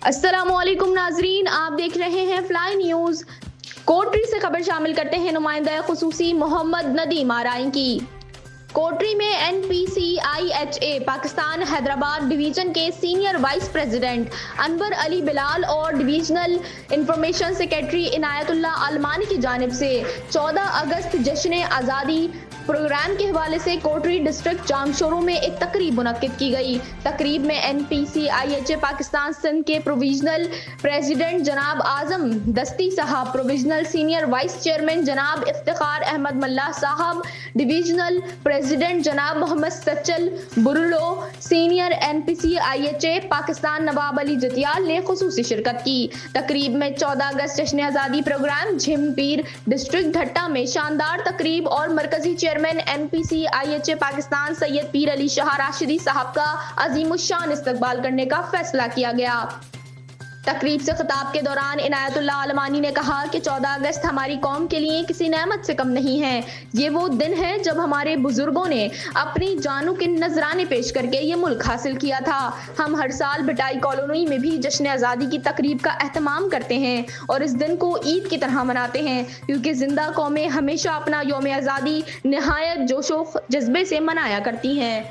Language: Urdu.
السلام علیکم ناظرین، آپ دیکھ رہے ہیں فلائی نیوز۔ کوٹری سے خبر شامل کرتے ہیں نمائندہ خصوصی محمد ندیم آرائیں کی۔ کوٹری میں NPCIHA پاکستان حیدرآباد ڈویژن کے سینئر وائس پریزیڈنٹ انور علی بلال اور ڈویژنل انفارمیشن سیکریٹری عنایت اللہ علمانی کی جانب سے 14 اگست جشن آزادی پروگرام کے حوالے سے کوٹری ڈسٹرکٹ جام شورو میں ایک تقریب منعقد کی گئی۔ تقریب میں NPCIHA پاکستان سندھ کے پروویژنل پریزیڈنٹ جناب اعظم دستی صاحب، پروویژنل سینئر وائس چیئرمین جناب افتخار احمد ملا صاحب، ڈویژنل پریزیڈنٹ جناب محمد Sachal Berlo, senior NPCIHA Pakistan Nawab Ali جتیال نے خصوصی شرکت کی۔ تقریب میں 14 اگست جشن آزادی پروگرام جھم پیر ڈسٹرکٹ ڈھٹا میں شاندار تقریب اور مرکزی چیئرمین NPCIHA پاکستان سید پیر علی شاہ راشدی صاحب کا عظیم الشان استقبال کرنے کا فیصلہ کیا گیا۔ تقریب سے خطاب کے دوران عنایت اللہ علمانی نے کہا کہ 14 اگست ہماری قوم کے لیے کسی نعمت سے کم نہیں ہے۔ یہ وہ دن ہے جب ہمارے بزرگوں نے اپنی جانوں کے نذرانے پیش کر کے یہ ملک حاصل کیا تھا۔ ہم ہر سال بٹائی کالونی میں بھی جشن آزادی کی تقریب کا اہتمام کرتے ہیں اور اس دن کو عید کی طرح مناتے ہیں، کیونکہ زندہ قومیں ہمیشہ اپنا یوم آزادی نہایت جوش و جذبے سے منایا کرتی ہیں۔